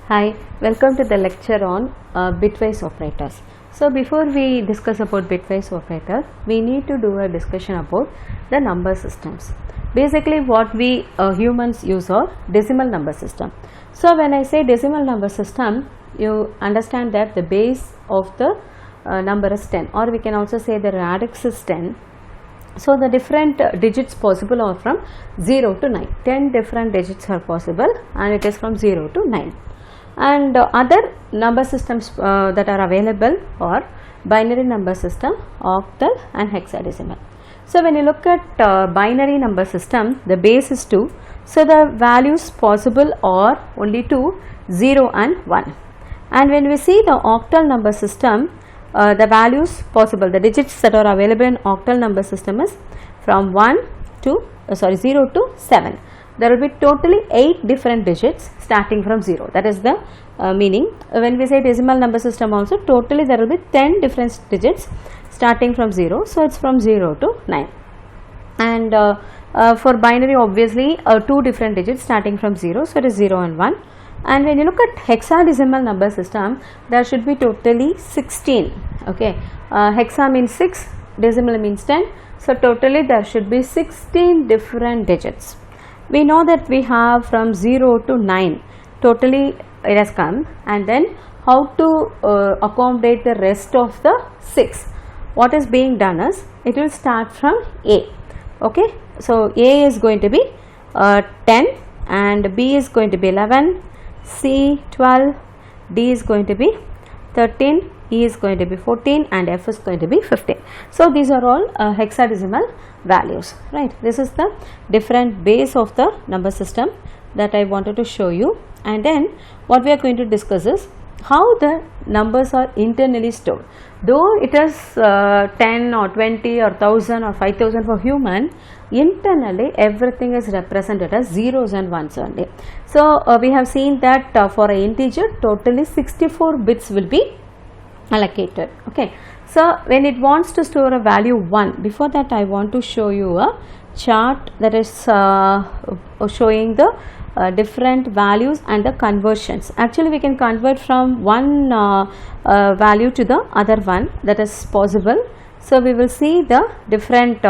Hi, welcome to the lecture on bitwise operators. So before we discuss about bitwise operator, we need to do a discussion about the number systems. Basically what we humans use are decimal number system. So when I say decimal number system, you understand that the base of the number is 10, or we can also say the radix is 10. So the different digits possible are from 0 to 9. 10 different digits are possible and it is from 0 to 9. And other number systems that are available are binary number system, octal and hexadecimal. So when you look at binary number system, the base is 2. So the values possible are only 2, 0 and 1. And when we see the octal number system, the values possible, the digits that are available in octal number system is from 0 to 7. There will be totally 8 different digits starting from 0. That is the meaning. When we say decimal number system also, totally there will be 10 different digits starting from 0. So it's from 0 to 9. And for binary, obviously 2 different digits starting from 0. So it is 0 and 1. And when you look at hexadecimal number system, there should be totally 16. Okay, hexa means 6, decimal means 10. So totally there should be 16 different digits. We know that we have from 0 to 9, totally it has come, and then how to accommodate the rest of the 6. What is being done is, it will start from A. Okay, so A is going to be 10 and B is going to be 11, C 12, D is going to be 13, E is going to be 14 and F is going to be 15. So these are all hexadecimal values, right? This is the different base of the number system that I wanted to show you. And then what we are going to discuss is how the numbers are internally stored. Though it is 10 or 20 or 1000 or 5000 for human, internally everything is represented as zeros and ones only. So we have seen that for an integer totally 64 bits will be allocated. Okay, so when it wants to store a value 1, before that I want to show you a chart that is showing the different values and the conversions. Actually we can convert from one value to the other one, that is possible. So we will see the different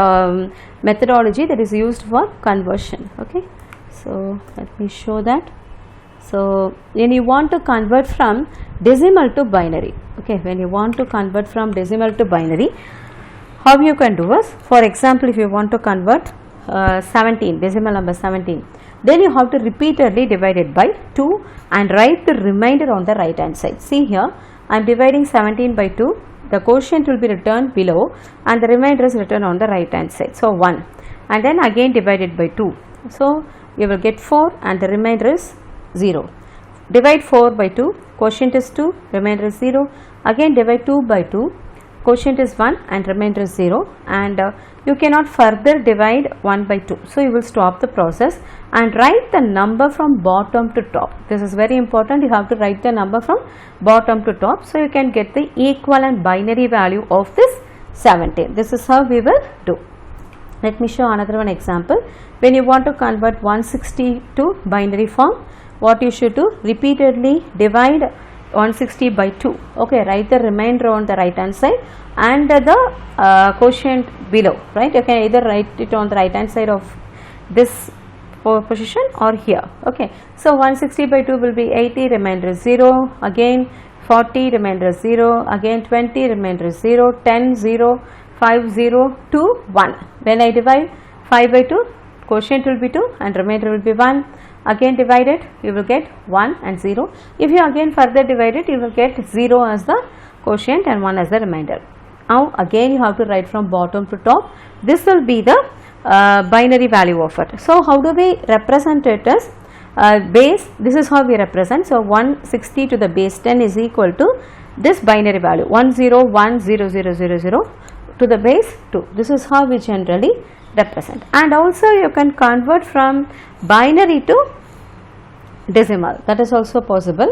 methodology that is used for conversion. Okay, so let me show that. So when you want to convert from decimal to binary, okay, when you want to convert from decimal to binary, how you can do is, for example, if you want to convert 17, decimal number 17, then you have to repeatedly divide it by 2 and write the remainder on the right hand side. See here, I am dividing 17 by 2, the quotient will be written below and the remainder is written on the right hand side. So 1, and then again divided by 2. So you will get 4 and the remainder is 0. Divide 4 by 2, quotient is 2, remainder is 0. Again divide 2 by 2, quotient is 1 and remainder is 0, and you cannot further divide 1 by 2. So you will stop the process and write the number from bottom to top. This is very important, you have to write the number from bottom to top, so you can get the equivalent binary value of this 17. This is how we will do. Let me show another one example. When you want to convert 160 to binary form, what you should do, repeatedly divide 160 by 2. Okay, write the remainder on the right hand side and the quotient below, right? You can either write it on the right hand side of this position or here. Okay, so 160 by 2 will be 80, remainder is 0, again 40, remainder is 0, again 20, remainder is 0, 10, 0, 5, 0, 2, 1. When I divide 5 by 2, quotient will be 2 and remainder will be 1. Again divide it, you will get 1 and 0. If you again further divide it, you will get 0 as the quotient and 1 as the remainder. Now again you have to write from bottom to top. This will be the binary value of it. So how do we represent it as base? This is how we represent. So 160 to the base 10 is equal to this binary value 10100000 to the base 2. This is how we generally represent. And also you can convert from binary to decimal, that is also possible.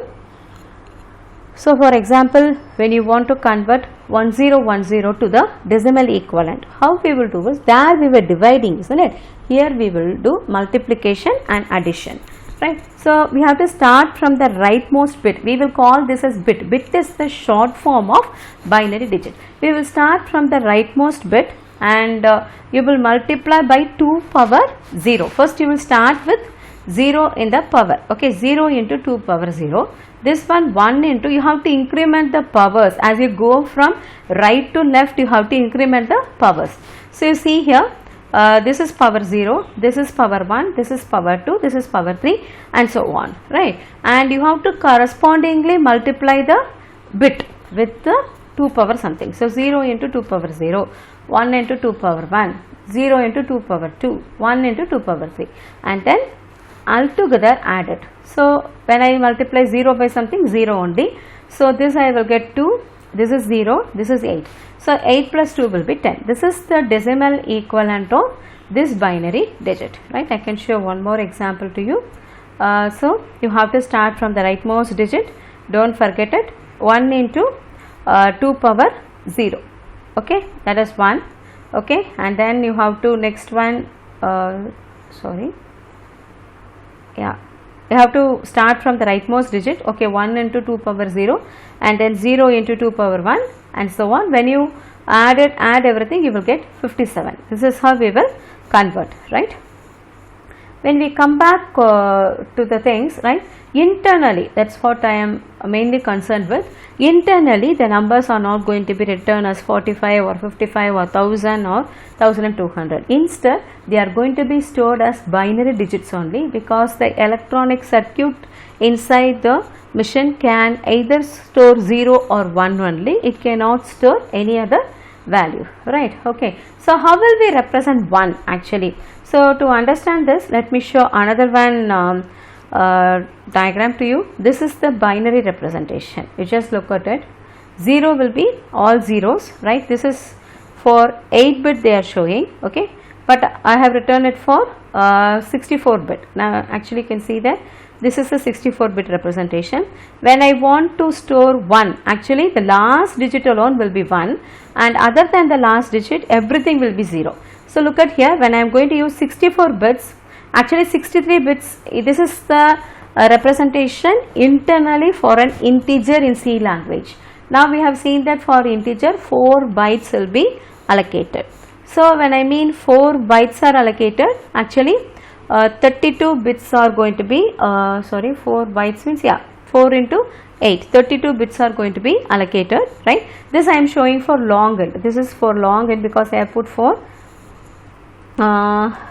So for example, when you want to convert 1010 to the decimal equivalent, how we will do is, there we were dividing, isn't it? Here we will do multiplication and addition. right? So we have to start from the rightmost bit. We will call this as bit. Bit is the short form of binary digit. We will start from the rightmost bit and you will multiply by 2 power 0. First you will start with 0 in the power, okay, 0 into 2 power 0. This one 1 into, you have to increment the powers as you go from right to left, you have to increment the powers. So you see here, this is power 0, this is power 1, this is power 2, this is power 3 and so on, right? And you have to correspondingly multiply the bit with the 2 power something. So 0 into 2 power 0, 1 into 2 power 1, 0 into 2 power 2, 1 into 2 power 3 and then altogether add it. So when I multiply 0 by something, 0 only. So this I will get 2, this is 0, this is 8. So 8 plus 2 will be 10. This is the decimal equivalent of this binary digit, right? I can show one more example to you. So you have to start from the rightmost digit, don't forget it, 1 into 2 power 0, okay, that is 1, okay, and then you have to next one, you have to start from the rightmost digit, okay, 1 into 2 power 0 and then 0 into 2 power 1 and so on. When you add everything, you will get 57. This is how we will convert, right? When we come back to the things, right, internally, that's what I am mainly concerned with. Internally the numbers are not going to be returned as 45 or 55 or 1000 or 1200. Instead they are going to be stored as binary digits only, because the electronic circuit inside the machine can either store 0 or 1 only, it cannot store any other value, right? Okay, so how will we represent 1 actually? So to understand this, let me show another one diagram to you. This is the binary representation. You just look at it. 0 will be all zeros, right? This is for 8 bit they are showing, okay, but I have written it for 64 bit. Now actually you can see that this is a 64 bit representation. When I want to store 1, actually the last digit alone will be 1 and other than the last digit everything will be 0. So look at here, when I am going to use 64 bits, actually 63 bits, this is the representation internally for an integer in C language. Now we have seen that for integer 4 bytes will be allocated. So when I mean 4 bytes are allocated, actually 32 bits are going to be, 4 bytes means 4 into 8, 32 bits are going to be allocated, right? This I am showing for long int. This is for long int because I have put for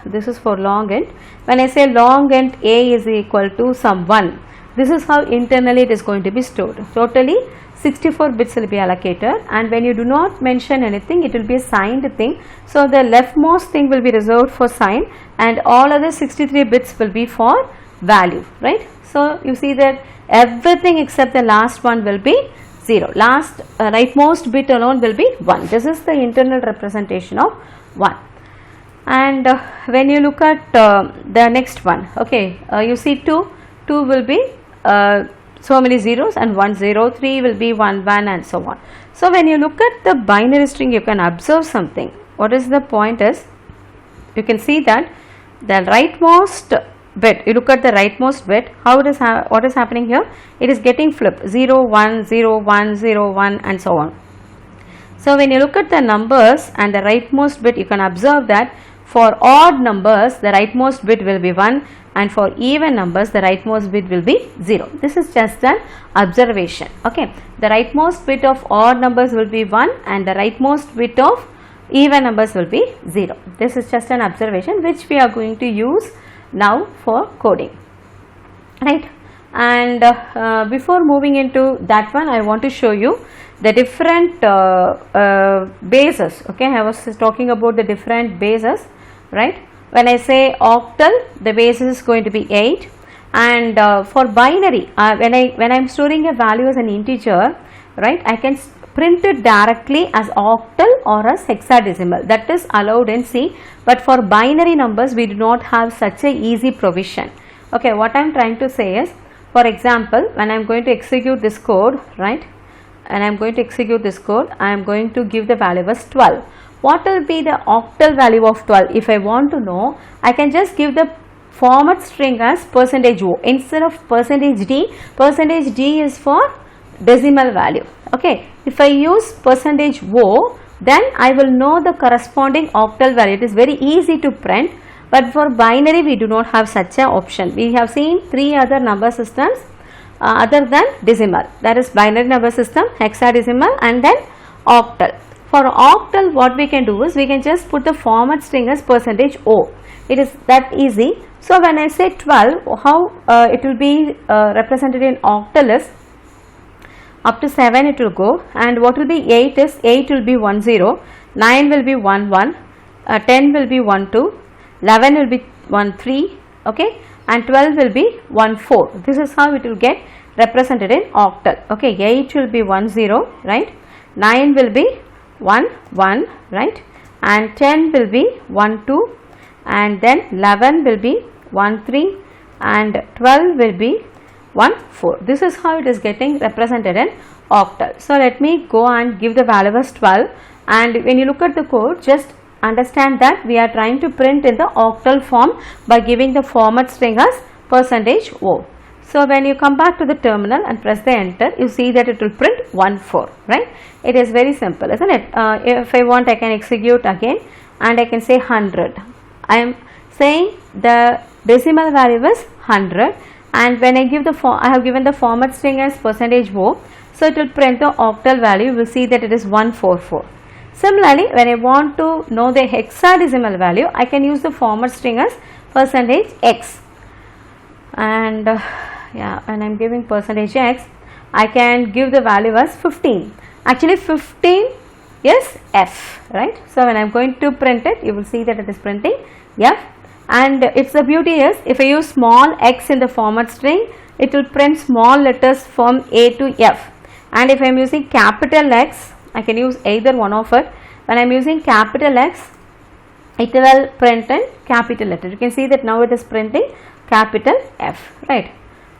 this is for long int. When I say long int a is equal to some 1, this is how internally it is going to be stored. Totally 64 bits will be allocated, and when you do not mention anything, it will be a signed thing. So the leftmost thing will be reserved for sign and all other 63 bits will be for value, right? So you see that everything except the last one will be 0. Last rightmost bit alone will be 1. This is the internal representation of 1. And when you look at the next one, okay, you see 2 will be so many zeros and 1 0, 3 will be 1 1 and so on. So when you look at the binary string, you can observe something. What is the point is, you can see that the rightmost bit, you look at the rightmost bit, how it is what is happening here, it is getting flipped 0 1 0 1 0 1 and so on. So when you look at the numbers and the rightmost bit, you can observe that for odd numbers the rightmost bit will be 1 and for even numbers the rightmost bit will be 0. This is just an observation, okay. The rightmost bit of odd numbers will be 1 and the rightmost bit of even numbers will be 0. This is just an observation which we are going to use now for coding, right? And before moving into that one, I want to show you the different bases, okay. I was talking about the different bases, right? When I say octal, the basis is going to be 8, and for binary, when I am storing a value as an integer, right, I can print it directly as octal or as hexadecimal. That is allowed in C, but for binary numbers we do not have such a easy provision, okay. What I am trying to say is, for example, when I am going to execute this code, right, and I am going to execute this code, I am going to give the value as 12. What will be the octal value of 12? If I want to know, I can just give the format string as percentage %o instead of percentage %d is for decimal value. Okay, if I use percentage %o, then I will know the corresponding octal value. It is very easy to print, but for binary we do not have such an option. We have seen 3 other number systems other than decimal, that is binary number system, hexadecimal and then octal. For octal, what we can do is we can just put the format string as %o. It is that easy. So when I say 12, how it will be represented in octal is up to 7 it will go, and what will be 8 is 8 will be 1 0, 9 will be 1 1, 10 will be 1 2, 11 will be 1 3, okay, and 12 will be 1 4. This is how it will get represented in octal. Okay, 8 will be 1 0, right, 9 will be 1 1, right, and 10 will be 1 2, and then 11 will be 1 3, and 12 will be 1 4. This is how it is getting represented in octal. So let me go and give the value as 12, and when you look at the code, just understand that we are trying to print in the octal form by giving the format string as %o. So when you come back to the terminal and press the enter, you see that it will print 1 4, right. It is very simple, isn't it? If I want, I can execute again and I can say 100. I am saying the decimal value is 100, and when I give the I have given the format string as %o, so it will print the octal value. You will see that it is 144. Similarly, when I want to know the hexadecimal value, I can use the format string as %x, and yeah, when I am giving %x, I can give the value as 15. Actually 15 is f, right. So when I am going to print it, you will see that it is printing f, and its the beauty is, if I use small x in the format string, it will print small letters from A to F, and if I am using capital X, I can use either one of it. When I am using capital X, it will print in capital letter. You can see that now it is printing capital F, right.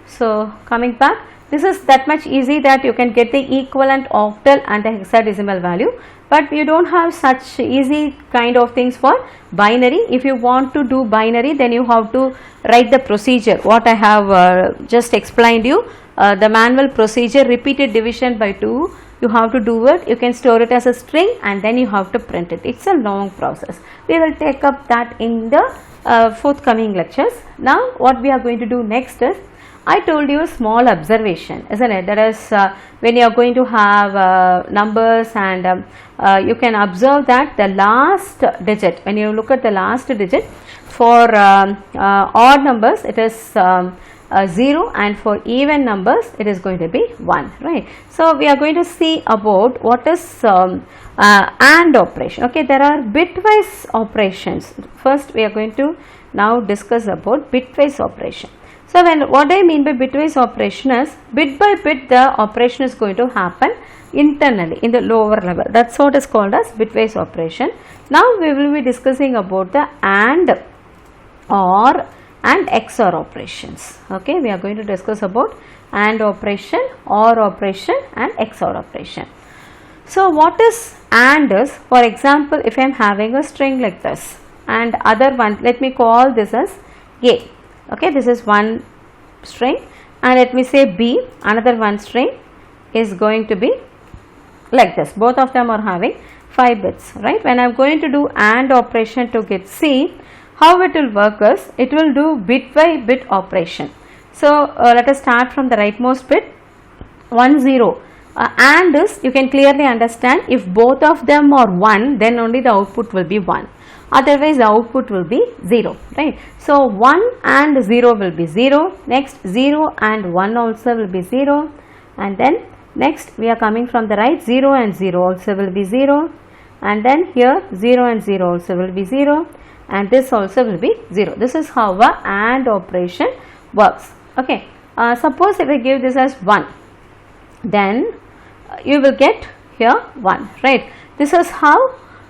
So coming back, this is that much easy that you can get the equivalent octal and the hexadecimal value, but you don't have such easy kind of things for binary. If you want to do binary, then you have to write the procedure what I have just explained you, the manual procedure, repeated division by 2. You have to do it. You can store it as a string and then you have to print it. It's a long process. We will take up that in the forthcoming lectures. Now what we are going to do next is, I told you a small observation, isn't it? That is, when you are going to have numbers, and you can observe that the last digit, when you look at the last digit for odd numbers, it is 0, and for even numbers it is going to be 1, right. So we are going to see about what is AND operation. Okay, there are bitwise operations. First we are going to now discuss about bitwise operation. So what I mean by bitwise operation is, bit by bit the operation is going to happen internally in the lower level. That's what is called as bitwise operation. Now we will be discussing about the AND, OR and XOR operations. Okay, we are going to discuss about AND operation, OR operation and XOR operation. So what is AND is, for example, if I am having a string like this and other one, let me call this as A. Okay, this is one string, and let me say B, another one string is going to be like this. Both of them are having 5 bits, right. When I am going to do AND operation to get C, how it will work is, it will do bit by bit operation. So let us start from the rightmost bit, 1 0. AND is, you can clearly understand, if both of them are 1, then only the output will be 1. Otherwise the output will be 0, right. So 1 and 0 will be 0, next 0 and 1 also will be 0, and then next we are coming from the right, 0 and 0 also will be 0, and then here 0 and 0 also will be 0, and this also will be 0. This is how a AND operation works. Okay, suppose if I give this as 1, then you will get here 1, right. This is how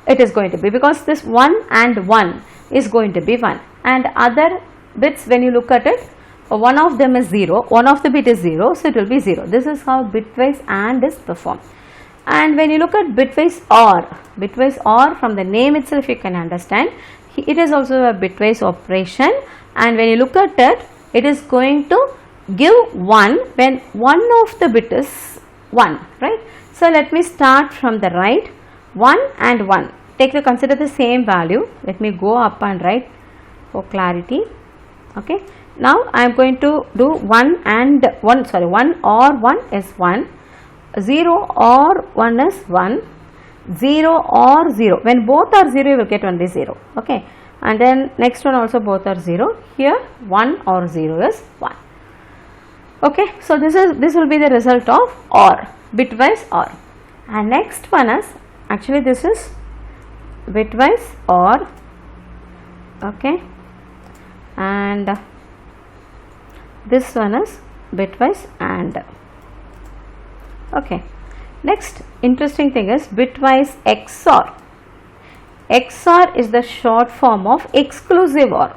it is going to be, because this 1 and 1 is going to be 1, and other bits, when you look at it, one of them is 0, one of the bit is 0, so it will be 0. This is how bitwise AND is performed. And when you look at bitwise OR from the name itself you can understand, it is also a bitwise operation, and when you look at it, it is going to give 1 when one of the bit is 1, right. So let me start from the right, 1 and 1, consider the same value. Let me go up and right for clarity. Okay, now I am going to do 1 or 1 is 1, 0 or 1 is 1, 0 or 0, when both are 0 you will get only 0. Okay, and then next one also both are 0, here 1 or 0 is 1. Okay, so this will be the result of OR, bitwise OR. And next one is, actually this is bitwise OR. Okay, and this one is bitwise AND. Okay, next interesting thing is bitwise XOR. XOR is the short form of exclusive OR.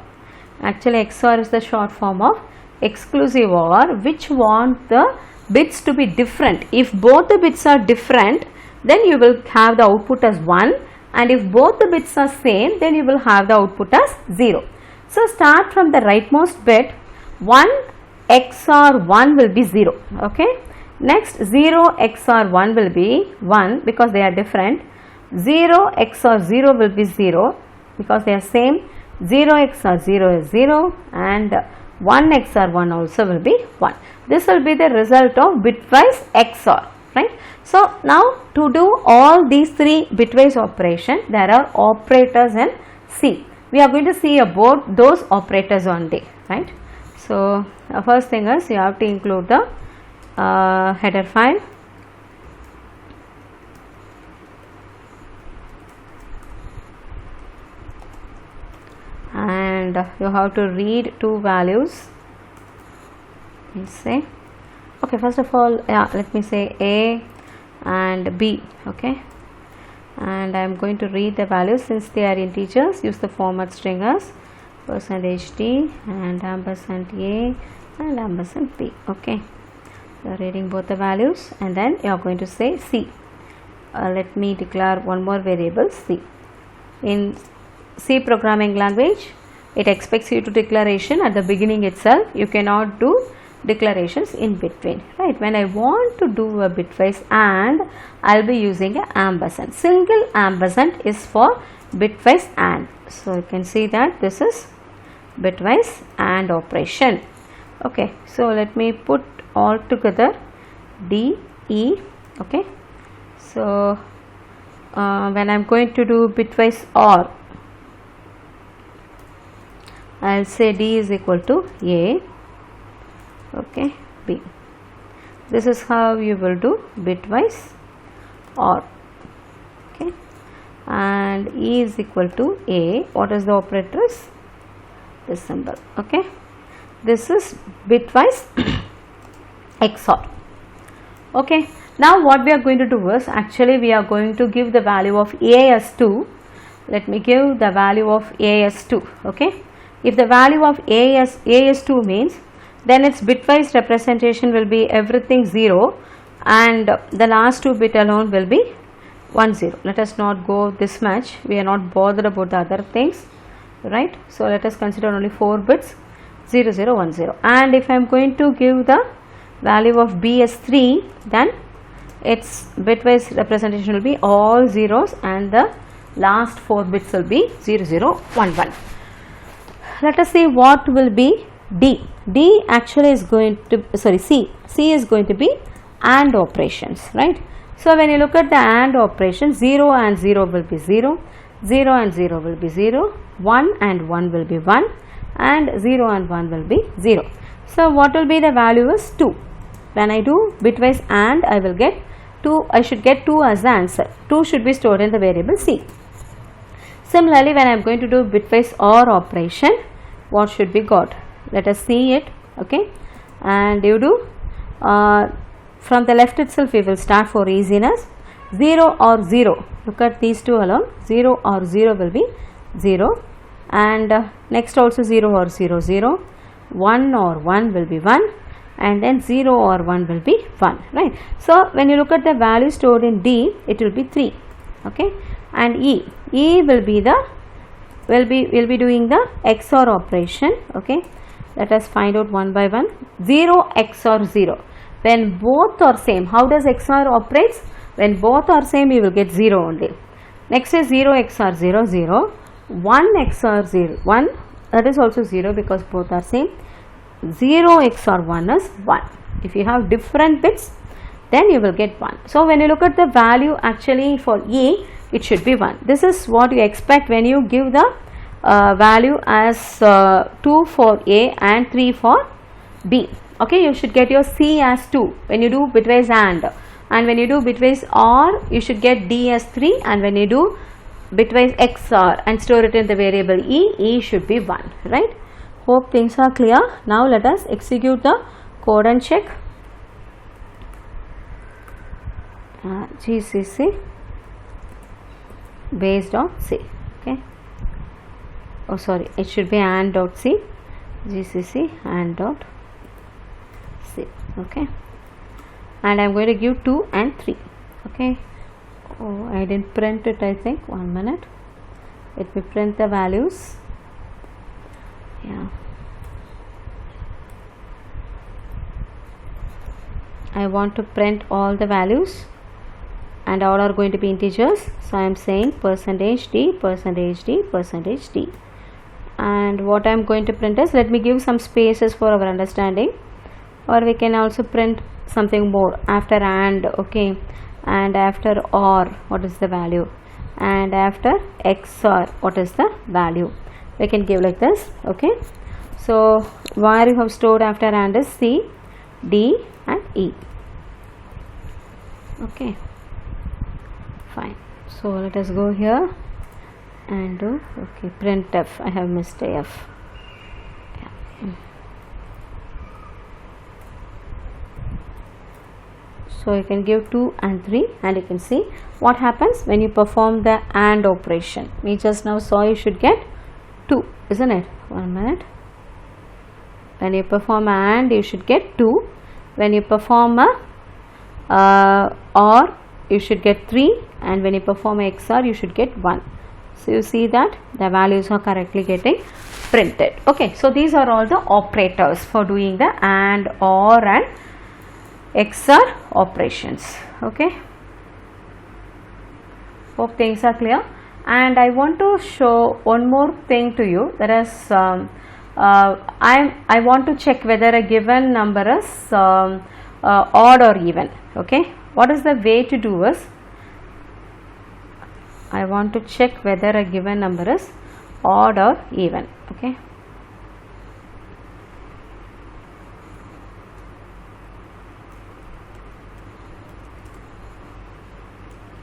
Actually XOR is the short form of exclusive OR, which want the bits to be different. If both the bits are different, then you will have the output as 1, and if both the bits are same, then you will have the output as 0. So start from the rightmost bit, 1 XOR 1 will be 0. Okay, next 0 XOR 1 will be 1 because they are different, 0 XOR 0 will be 0 because they are same, 0 XOR 0 is 0, and 1 XOR 1 also will be 1. This will be the result of bitwise XOR, right. So now to do all these 3 bitwise operation, there are operators in C. We are going to see about those operators only, right. So first thing is you have to include the header file, and you have to read 2 values. Let's say, okay, first of all, let me say A and B. Okay, and I am going to read the values. Since they are integers, use the format string as %d and %a and %b. Okay, you are reading both the values, and then you are going to say C. Let me declare one more variable C. In C programming language, it expects you to declaration at the beginning itself. You cannot do declarations in between, right. When I want to do a bitwise AND, I will be using a ampersand. Single ampersand is for bitwise AND. So you can see that this is bitwise AND operation. Okay, so let me put all together D, E. Okay, so when I am going to do bitwise OR, I will say D is equal to A. Okay, B. This is how you will do bitwise OR. Okay, and E is equal to A. What is the operators? This symbol. Okay, this is bitwise XOR. Okay, now what we are going to do is, actually we are going to give the value of A as 2. Let me give the value of A as 2. Okay, if the value of A as 2 means, then its bitwise representation will be everything 0, and the last 2 bit alone will be 1 0. Let us not go this much, we are not bothered about the other things, right. So let us consider only 4 bits, 0 0 1 0. And if I am going to give the value of B as 3, then its bitwise representation will be all zeros, and the last 4 bits will be 0 0 1 1. Let us see what will be D. D actually is going to, sorry, C is going to be AND operations, right. So when you look at the AND operation, 0 and 0 will be 0, 0 and 0 will be 0, 1 and 1 will be 1, and 0 and 1 will be 0. So what will be the value is 2. When I do bitwise AND, I will get 2, I should get 2 as the answer. 2 should be stored in the variable C. Similarly, when I am going to do bitwise OR operation, what should be got? Let us see it. Okay, and you do from the left itself, we will start for easiness. 0 or 0, look at these two alone, 0 or 0 will be 0, and next also 0 or 0 0, 1 or 1 will be 1, and then 0 or 1 will be 1, right. So when you look at the value stored in D, it will be 3. Okay, and E will be the we'll be doing the XOR operation. Okay, let us find out one by one. 0 XOR 0, when both are same. How does XOR operates? When both are same, you will get 0 only. Next is 0 XOR 0 0, 1 XOR 0 1, that is also 0 because both are same. 0 XOR 1 is 1. If you have different bits, then you will get 1. So when you look at the value, actually for A, it should be 1. This is what you expect when you give the value as 2 for A and 3 for B. Okay, you should get your C as 2 when you do bitwise and when you do bitwise OR, you should get D as 3, and when you do bitwise XOR and store it in the variable E should be 1, right? Hope things are clear. Now let us execute the code and check. GCC base.c. Okay, oh sorry, it should be and.c, GCC and.c. okay, and I am going to give 2 and 3. Okay, oh, I didn't print it, I think. 1 minute, let me print the values. Yeah, I want to print all the values and all are going to be integers. So I am saying %d, %d, %d, and what I am going to print is, let me give some spaces for our understanding, or we can also print something more after and. Okay, and after OR, what is the value, and after XOR, what is the value. We can give like this. Okay, so where you have stored after and is C, D and E. Okay, fine. So let us go here and do, okay, printf. I have missed a F. Yeah. So you can give 2 and 3, and you can see what happens when you perform the AND operation. We just now saw you should get 2, isn't it? 1 minute. When you perform AND, you should get 2. When you perform a OR, you should get 3, and when you perform a XOR, you should get 1. So you see that the values are correctly getting printed. Okay, so these are all the operators for doing the AND, OR and XOR operations. Okay, hope things are clear. And I want to show one more thing to you. That is, I want to check whether a given number is odd or even. Okay, what is the way to do is, I want to check whether a given number is odd or even. Okay,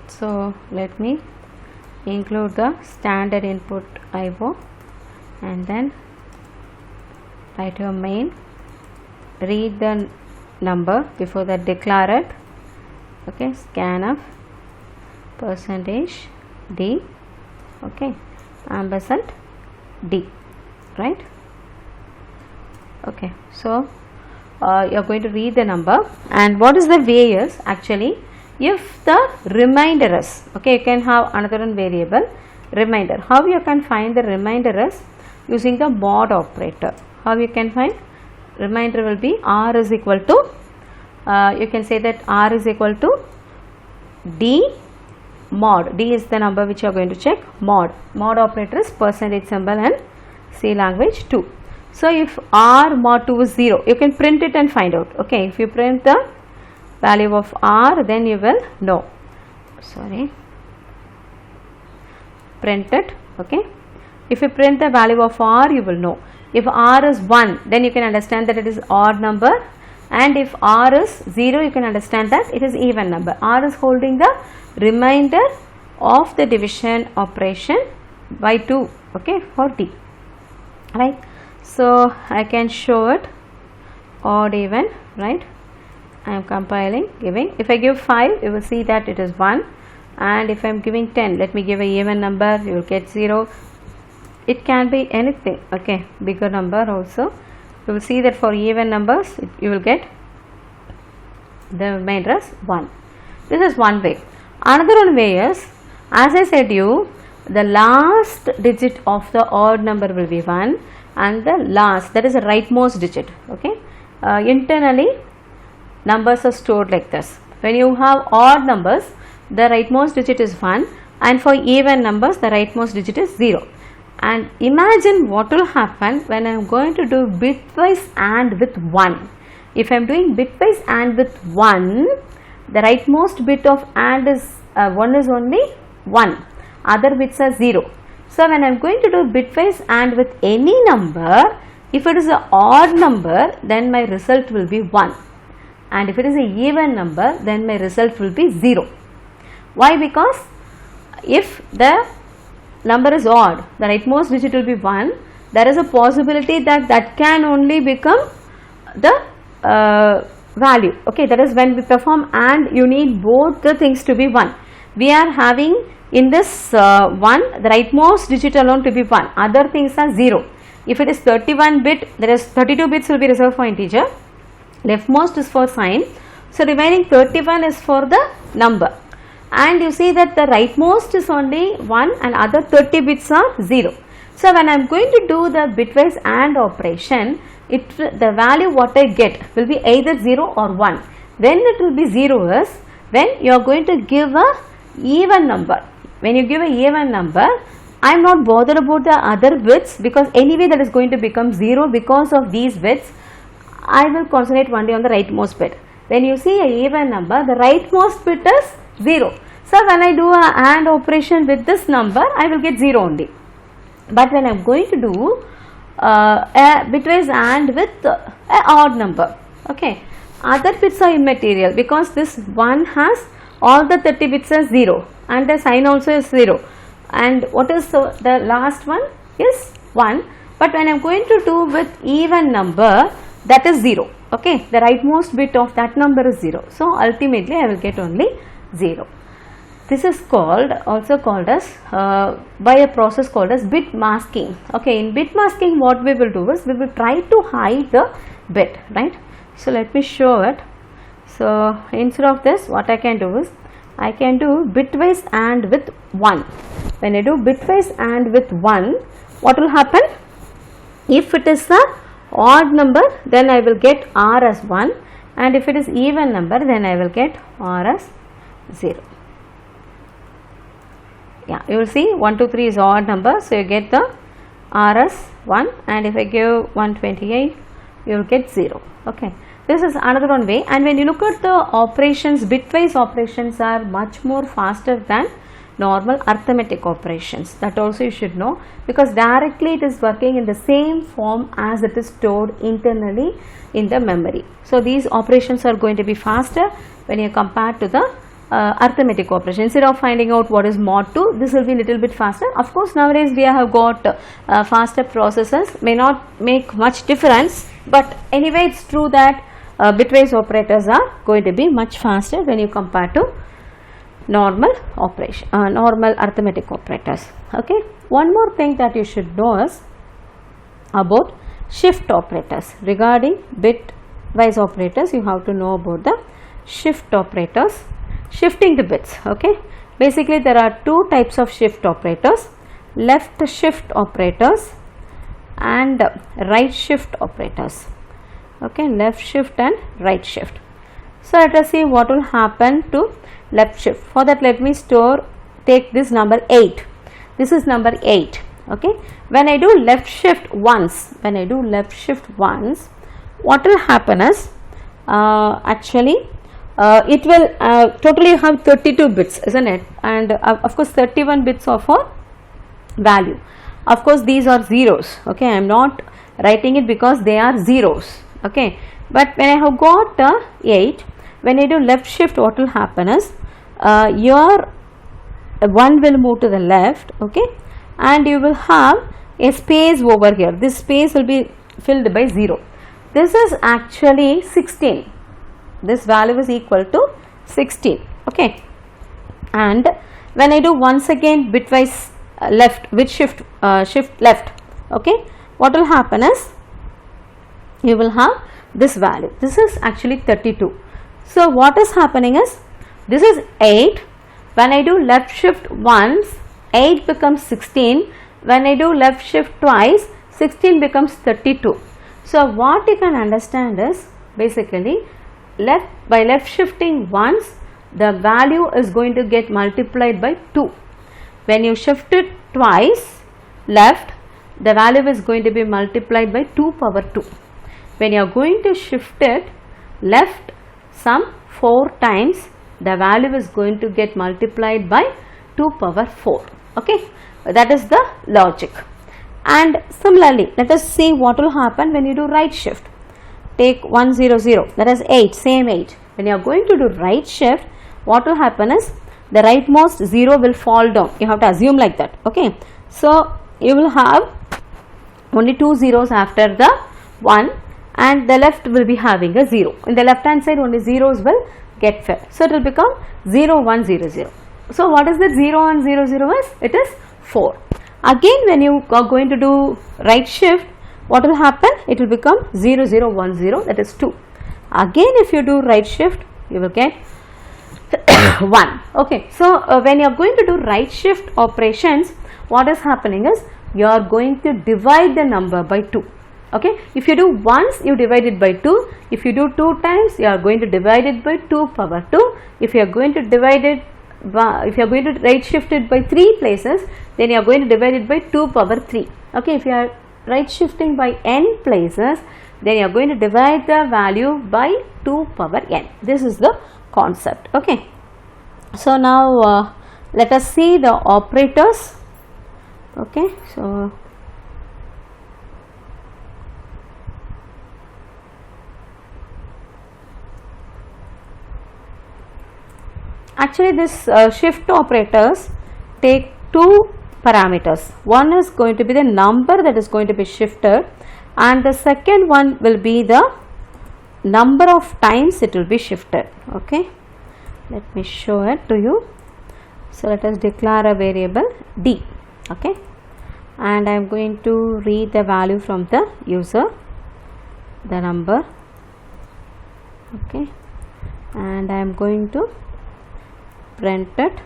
so let me include the standard input IO, and then write your main, read the number, before that declare it. Okay, scanf %d, okay, ampersand d, right? Okay, so you are going to read the number, and what is the way is, actually, if the remainder is, okay, you can have another one variable remainder. How you can find the remainder is using the mod operator. How you can find remainder will be r is equal to, you can say that r is equal to d mod. D is the number which you are going to check. Mod operator is % symbol and C language 2. So if r mod 2 is 0, you can print it and find out. Okay, if you print the value of r, then you will know. Sorry, print it. Okay, if you print the value of r, you will know. If r is 1, then you can understand that it is odd number, and if r is 0, you can understand that it is even number. R is holding the remainder of the division operation by 2, okay, for D, right? So I can show it odd even, right? I am compiling, giving. If I give 5, you will see that it is 1, and if I am giving 10, let me give a even number, you will get 0. It can be anything, okay, bigger number also. You will see that for even numbers, you will get the remainder as 1. This is one way. Another one way is, as I said you, the last digit of the odd number will be 1 and the last, that is the rightmost digit. Okay, internally numbers are stored like this. When you have odd numbers, the rightmost digit is 1, and for even numbers the rightmost digit is 0. And imagine what will happen when I am going to do bitwise AND with 1. If I am doing bitwise AND with 1, the rightmost bit of AND is 1 is only 1, other bits are 0. So when I am going to do bitwise AND with any number, if it is an odd number, then my result will be 1, and if it is an even number, then my result will be 0. Why? Because if the number is odd, the rightmost digit will be 1, there is a possibility that that can only become the value. Okay, that is when we perform AND, you need both the things to be 1. We are having in this 1, the rightmost digit alone to be 1, other things are 0. If it is 31 bit, there is 32 bits will be reserved for integer, leftmost is for sign, so remaining 31 is for the number. And you see that the rightmost is only 1 and other 30 bits are 0. So when I am going to do the bitwise AND operation, the value what I get will be either 0 or 1. When it will be 0 is when you are going to give a even number. When you give a even number, I am not bothered about the other bits, because anyway that is going to become 0 because of these bits. I will concentrate only on the rightmost bit. When you see a even number, the rightmost bit is 0. So when I do a AND operation with this number, I will get 0 only. But when I am going to do a bitwise AND with an odd number, okay, other bits are immaterial, because this 1 has all the 30 bits as 0 and the sign also is 0, and what is the last one is 1. But when I am going to do with even number, that is 0. Okay, the rightmost bit of that number is 0. So ultimately I will get only 0. This is also called as by a process called as bit masking. Okay, in bit masking what we will do is we will try to hide the bit, right? So let me show it. So instead of this, what I can do is I can do bitwise AND with 1. When I do bitwise AND with 1, what will happen? If it is a odd number, then I will get R as 1, and if it is even number, then I will get R as 0. Yeah, you will see 1, 2, 3 is odd number, so you get the R as 1, and if I give 128, you will get 0. Okay, this is another one way. And when you look at the operations, bitwise operations are much more faster than normal arithmetic operations. That also you should know, because directly it is working in the same form as it is stored internally in the memory. So these operations are going to be faster when you compare to the arithmetic operation. Instead of finding out what is mod 2, this will be little bit faster. Of course, nowadays we have got faster processors, may not make much difference, but anyway it's true that bitwise operators are going to be much faster when you compare to normal operation, normal arithmetic operators. Okay, one more thing that you should know is about shift operators. Regarding bitwise operators, you have to know about the shift operators, shifting the bits. Okay, basically there are two types of shift operators: left shift operators and right shift operators. Okay, left shift and right shift. So let us see what will happen to left shift. For that, let me take this number 8. This is number 8. Okay, when I do left shift once, what will happen is actually it will totally have 32 bits, isn't it? And of course 31 bits of a value. Of course these are zeros. Okay, I am not writing it because they are zeros. Okay, but when I have got 8, when I do left shift, what will happen is your 1 will move to the left. Okay, and you will have a space over here. This space will be filled by 0. This is actually 16. This value is equal to 16. Okay, and when I do once again bitwise left with shift left, okay, what will happen is you will have this value. This is actually 32. So what is happening is, this is 8. When I do left shift once, 8 becomes 16. When I do left shift twice, 16 becomes 32. So what you can understand is basically by left shifting once, the value is going to get multiplied by 2. When you shift it twice left, the value is going to be multiplied by 2 power 2. When you are going to shift it left some 4 times, the value is going to get multiplied by 2 power 4. Okay, that is the logic. And similarly, let us see what will happen when you do right shift. Take 100, that is 8, same 8. When you are going to do right shift, what will happen is the rightmost 0 will fall down. You have to assume like that. Okay, so you will have only 2 zeros after the 1, and the left will be having a 0. In the left hand side, only zeros will get fed. So it will become 0, 1, 0, 0. So what is that 0, 1, 0, 0 is? It is 4. Again, when you are going to do right shift, what will happen? It will become 0, 0, 1, 0, that is 2. Again, if you do right shift, you will get 1. Okay, so when you are going to do right shift operations, what is happening is you are going to divide the number by 2. Okay, if you do once, you divide it by 2. If you do 2 times, you are going to divide it by 2 power 2. If you are going to divide it by, if you are going to right shift it by 3 places, then you are going to divide it by 2 power 3. Okay, if you are right shifting by n places, then you are going to divide the value by 2 power n. This is the concept. Okay, so now let us see the operators. Okay, so actually this shift operators take 2 parameters. One is going to be the number that is going to be shifted, and the second one will be the number of times it will be shifted. Okay, let me show it to you. So let us declare a variable d. Okay, and I am going to read the value from the user, the number. Okay, and I am going to print it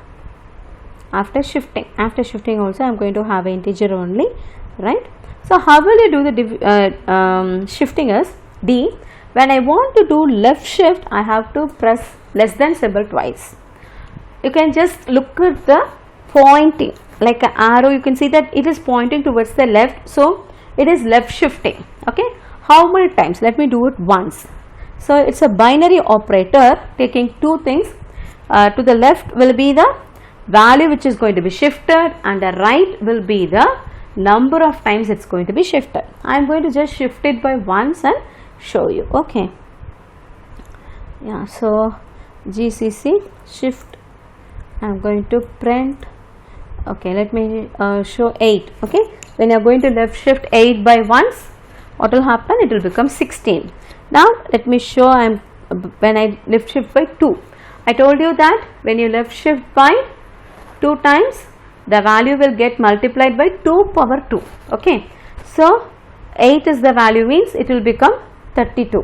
after shifting. After shifting also I am going to have an integer only, right? So how will you do the shifting is d. When I want to do left shift, I have to press less than symbol twice. You can just look at the pointing like an arrow. You can see that it is pointing towards the left, so it is left shifting. Okay, how many times? Let me do it once. So it's a binary operator taking 2 things. To the left will be the value which is going to be shifted, and the right will be the number of times it's going to be shifted. I am going to just shift it by once and show you. Okay, yeah, so GCC shift, I am going to print. Okay, let me show 8. Okay, when you are going to left shift 8 by once, what will happen? It will become 16. Now let me show when I left shift by 2. I told you that when you left shift by 2 times, the value will get multiplied by 2 power 2. Okay, so 8 is the value, means it will become 32.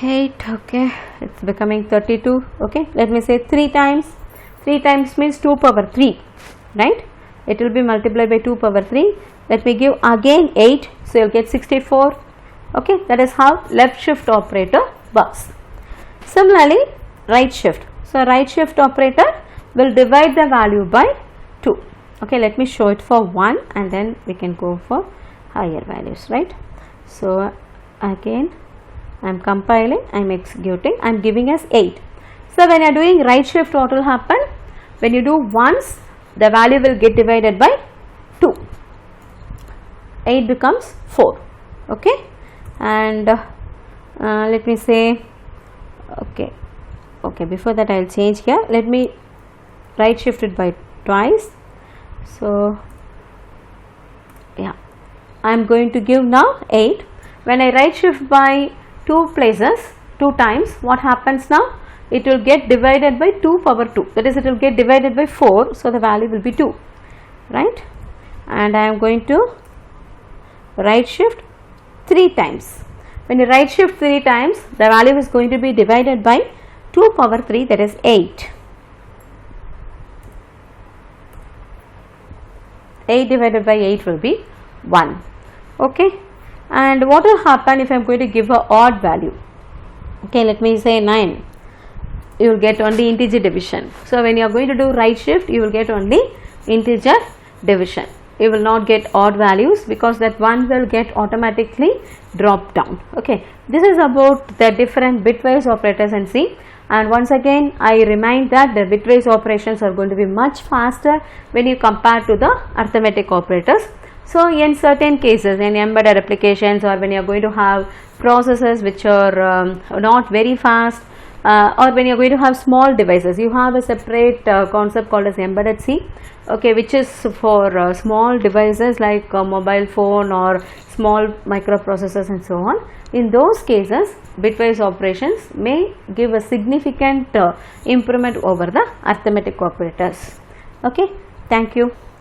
8, okay, it's becoming 32. Okay, let me say 3 times. 3 times means 2 power 3, right? It will be multiplied by 2 power 3. Let me give again 8, so you will get 64. Okay, that is how left shift operator works. Similarly, right shift. So right shift operator will divide the value by 2. Okay, let me show it for 1, and then we can go for higher values, right? So again I am compiling, I am executing, I am giving us 8. So when you are doing right shift, what will happen? When you do once, the value will get divided by 2. 8 becomes 4. Okay, and let me say, okay, before that I will change here. Let me right shift it by twice. So yeah, I am going to give now 8. When I right shift by 2 places, 2 times, what happens now? It will get divided by 2 power 2, that is, it will get divided by 4, so the value will be 2, right? And I am going to right shift 3 times. When you right shift 3 times, the value is going to be divided by 2 power 3, that is 8. 8 divided by 8 will be 1. Okay, and what will happen if I am going to give a odd value? Okay, let me say 9. You will get only integer division. So when you are going to do right shift, you will get only integer division. You will not get odd values because that one will get automatically dropped down. Okay, this is about the different bitwise operators in C. And once again I remind that the bitwise operations are going to be much faster when you compare to the arithmetic operators. So in certain cases, in embedded applications, or when you are going to have processes which are not very fast, or when you are going to have small devices, you have a separate concept called as embedded C, okay, which is for small devices like a mobile phone or small microprocessors and so on. In those cases, bitwise operations may give a significant improvement over the arithmetic operators. Okay, thank you.